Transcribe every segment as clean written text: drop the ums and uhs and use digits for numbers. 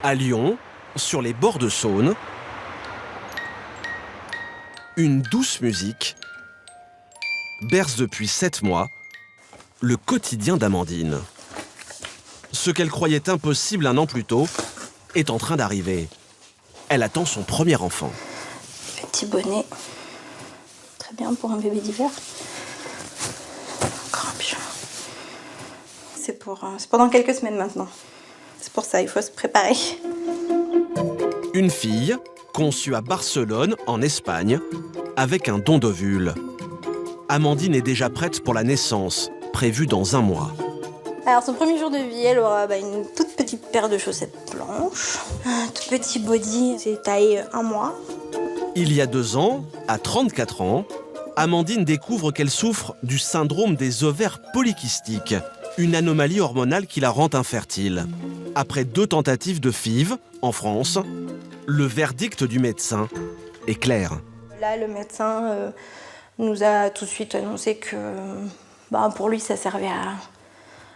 À Lyon, sur les bords de Saône, une douce musique berce depuis 7 mois le quotidien d'Amandine. Ce qu'elle croyait impossible un an plus tôt est en train d'arriver. Elle attend son premier enfant. Petit bonnet, très bien pour un bébé d'hiver. Encore un pyjama. C'est pendant quelques semaines maintenant. C'est pour ça, il faut se préparer. Une fille conçue à Barcelone, en Espagne, avec un don d'ovule. Amandine est déjà prête pour la naissance, prévue dans 1 mois. Alors son premier jour de vie, elle aura une toute petite paire de chaussettes blanches, un tout petit body, c'est taille 1 mois. Il y a 2 ans, à 34 ans, Amandine découvre qu'elle souffre du syndrome des ovaires polykystiques, une anomalie hormonale qui la rend infertile. Après 2 tentatives de FIV en France, le verdict du médecin est clair. Là, le médecin nous a tout de suite annoncé que pour lui, ça servait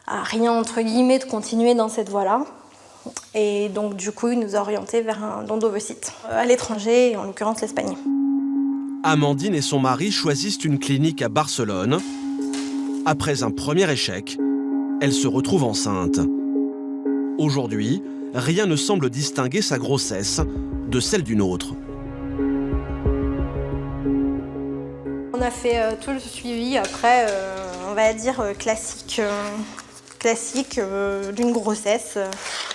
à rien, entre guillemets, de continuer dans cette voie-là. Et donc, du coup, il nous a orientés vers un don d'ovocytes à l'étranger, en l'occurrence l'Espagne. Amandine et son mari choisissent une clinique à Barcelone. Après un premier échec, elle se retrouve enceinte. Aujourd'hui, rien ne semble distinguer sa grossesse de celle d'une autre. On a fait tout le suivi après, on va dire classique d'une grossesse,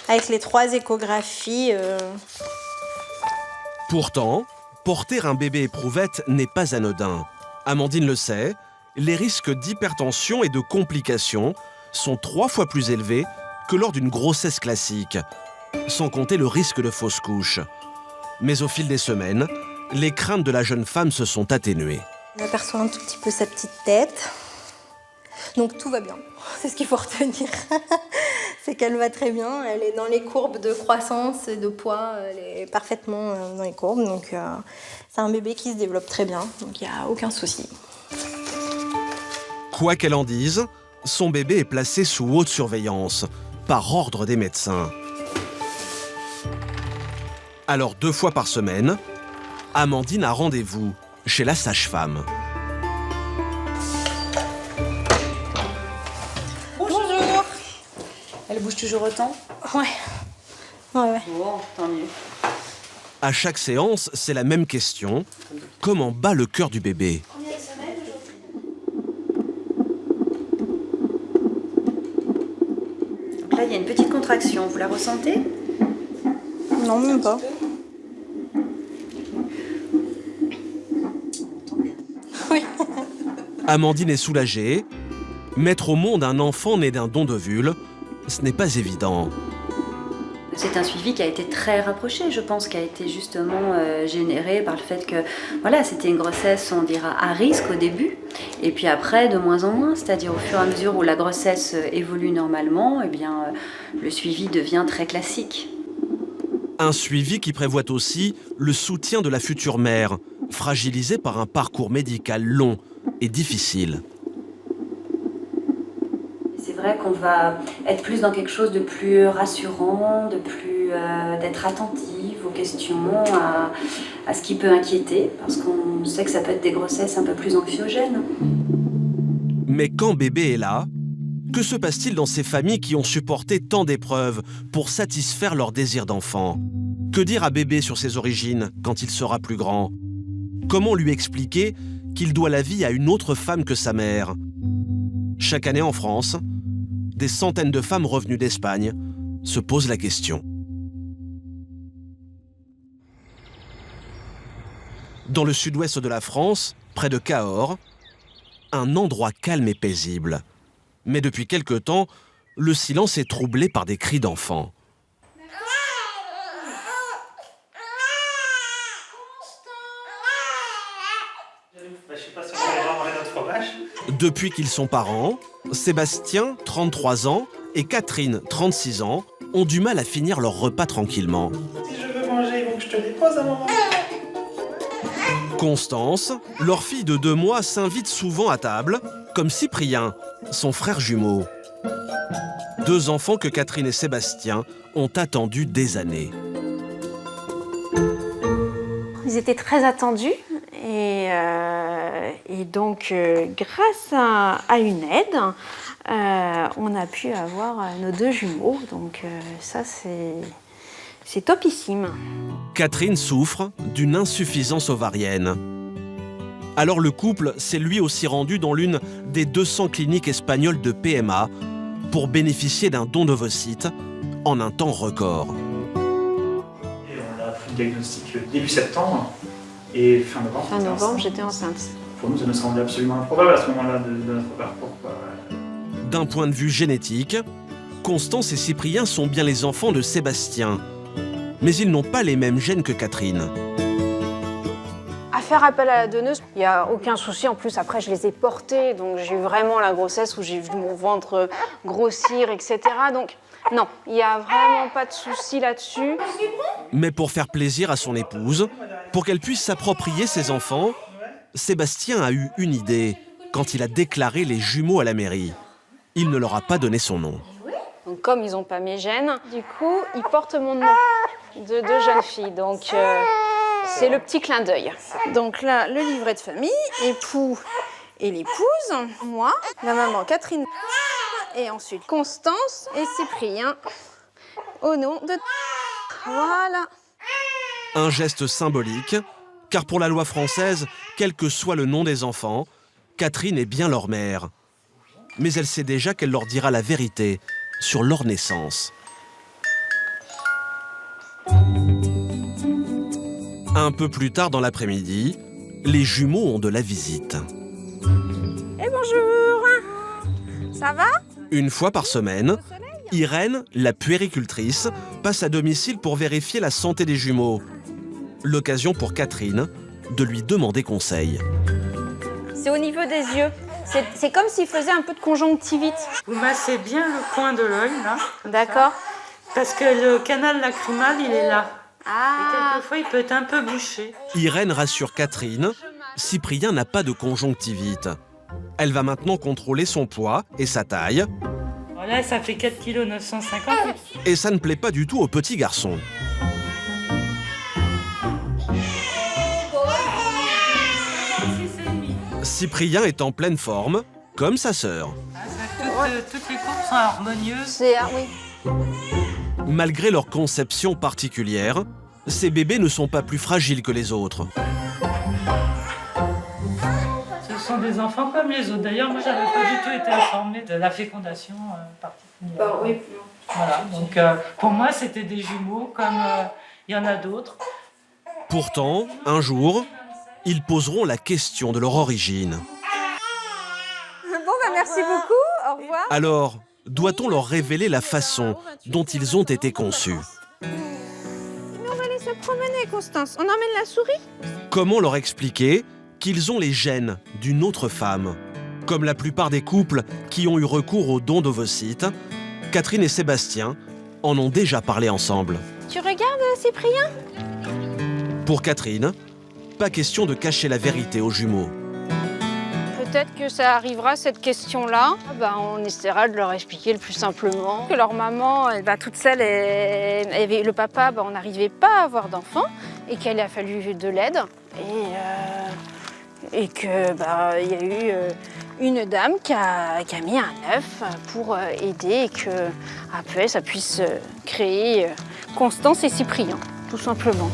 avec les 3 échographies. Pourtant, porter un bébé éprouvette n'est pas anodin. Amandine le sait, les risques d'hypertension et de complications sont 3 fois plus élevés que lors d'une grossesse classique, sans compter le risque de fausse couche. Mais au fil des semaines, les craintes de la jeune femme se sont atténuées. On aperçoit un tout petit peu sa petite tête, donc tout va bien. C'est ce qu'il faut retenir. C'est qu'elle va très bien, elle est dans les courbes de croissance et de poids, elle est parfaitement dans les courbes. Donc c'est un bébé qui se développe très bien, donc il n'y a aucun souci. Quoi qu'elle en dise, son bébé est placé sous haute surveillance, par ordre des médecins. Alors 2 fois par semaine, Amandine a rendez-vous chez la sage-femme. Bonjour. Elle bouge toujours autant? Ouais. Bon, tant mieux. À chaque séance, c'est la même question. Comment bat le cœur du bébé? Donc là, il y a une petite contraction. Vous la ressentez? Non, même pas. Oui. Amandine est soulagée. Mettre au monde un enfant né d'un don d'ovule, ce n'est pas évident. C'est un suivi qui a été très rapproché, je pense, qui a été justement généré par le fait que c'était une grossesse, on dira, à risque au début, et puis après, de moins en moins, c'est-à-dire au fur et à mesure où la grossesse évolue normalement, le suivi devient très classique. Un suivi qui prévoit aussi le soutien de la future mère, fragilisée par un parcours médical long et difficile. C'est vrai qu'on va être plus dans quelque chose de plus rassurant, d'être attentive aux questions, à ce qui peut inquiéter, parce qu'on sait que ça peut être des grossesses un peu plus anxiogènes. Mais quand bébé est là, que se passe-t-il dans ces familles qui ont supporté tant d'épreuves pour satisfaire leur désir d'enfant? Que dire à bébé sur ses origines quand il sera plus grand? Comment lui expliquer qu'il doit la vie à une autre femme que sa mère? Chaque année en France, des centaines de femmes revenues d'Espagne se posent la question. Dans le sud-ouest de la France, près de Cahors, un endroit calme et paisible. Mais depuis quelque temps, le silence est troublé par des cris d'enfants. Je sais pas si on va aller manger notre fromage. Depuis qu'ils sont parents, Sébastien, 33 ans, et Catherine, 36 ans, ont du mal à finir leur repas tranquillement. Si je veux manger, il faut que je te dépose un moment. Constance, leur fille de 2 mois, s'invite souvent à table, comme Cyprien, son frère jumeau. 2 enfants que Catherine et Sébastien ont attendus des années. Ils étaient très attendus et donc grâce à une aide, on a pu avoir nos 2 jumeaux. Donc ça c'est topissime. Catherine souffre d'une insuffisance ovarienne. Alors le couple s'est lui aussi rendu dans l'une des 200 cliniques espagnoles de PMA pour bénéficier d'un don d'ovocytes en un temps record. Et on a pris le diagnostic début septembre et fin novembre. Fin novembre, j'étais enceinte. Pour nous, ça nous semblait absolument improbable à ce moment-là de notre parcours. D'un point de vue génétique, Constance et Cyprien sont bien les enfants de Sébastien. Mais ils n'ont pas les mêmes gènes que Catherine. À faire appel à la donneuse, il n'y a aucun souci. En plus, après, je les ai portés. Donc, j'ai eu vraiment la grossesse où j'ai vu mon ventre grossir, etc. Donc, non, il n'y a vraiment pas de souci là-dessus. Mais pour faire plaisir à son épouse, pour qu'elle puisse s'approprier ses enfants, Sébastien a eu une idée quand il a déclaré les jumeaux à la mairie. Il ne leur a pas donné son nom. Donc, comme ils n'ont pas mes gènes, du coup, ils portent mon nom de 2 jeunes filles. Donc, c'est le petit clin d'œil. Donc là, le livret de famille, époux et l'épouse, moi, la maman Catherine, et ensuite Constance et Cyprien, au nom de... Voilà. Un geste symbolique, car pour la loi française, quel que soit le nom des enfants, Catherine est bien leur mère. Mais elle sait déjà qu'elle leur dira la vérité sur leur naissance. Un peu plus tard dans l'après-midi, les jumeaux ont de la visite. Et bonjour. Ça va? Une fois par semaine, Irène, la puéricultrice, passe à domicile pour vérifier la santé des jumeaux. L'occasion pour Catherine de lui demander conseil. C'est au niveau des yeux. C'est comme s'il faisait un peu de conjonctivite. Vous massez bien le coin de l'œil, là. D'accord. Parce que le canal lacrymal, il est là. Et Ah. quelquefois, il peut être un peu bouché. Irène rassure Catherine, Cyprien n'a pas de conjonctivite. Elle va maintenant contrôler son poids et sa taille, Voilà, ça fait 4,950 kg. et ça ne plaît pas du tout au petit garçon. Cyprien est en pleine forme, comme sa sœur. Toutes les courbes sont harmonieuses. C'est oui. Malgré leur conception particulière, ces bébés ne sont pas plus fragiles que les autres. Ce sont des enfants comme les autres. D'ailleurs, moi, j'avais pas du tout été informée de la fécondation particulière. oui. Voilà, donc pour moi, c'était des jumeaux comme il y en a d'autres. Pourtant, un jour, ils poseront la question de leur origine. Bon, bah, merci beaucoup. Au revoir. Alors, doit-on leur révéler la façon dont ils ont été conçus? Mais on va aller se promener, Constance. On emmène la souris? Comment leur expliquer qu'ils ont les gènes d'une autre femme? Comme la plupart des couples qui ont eu recours au don d'ovocytes, Catherine et Sébastien en ont déjà parlé ensemble. Tu regardes, Cyprien? Pour Catherine, pas question de cacher la vérité aux jumeaux. Peut-être que ça arrivera, cette question-là. On essaiera de leur expliquer le plus simplement. Que leur maman, elle va toute seule, et le papa, on n'arrivait pas à avoir d'enfant et qu'il a fallu de l'aide. Et que il y a eu une dame qui a mis un œuf pour aider et que après ça puisse créer Constance et Cyprien, tout simplement.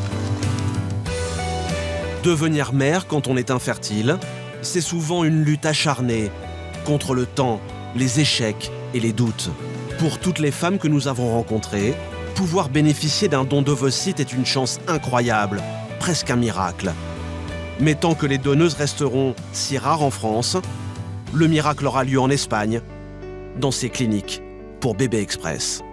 Devenir mère quand on est infertile, c'est souvent une lutte acharnée contre le temps, les échecs et les doutes. Pour toutes les femmes que nous avons rencontrées, pouvoir bénéficier d'un don d'ovocytes est une chance incroyable, presque un miracle. Mais tant que les donneuses resteront si rares en France, le miracle aura lieu en Espagne, dans ces cliniques pour Bébé Express.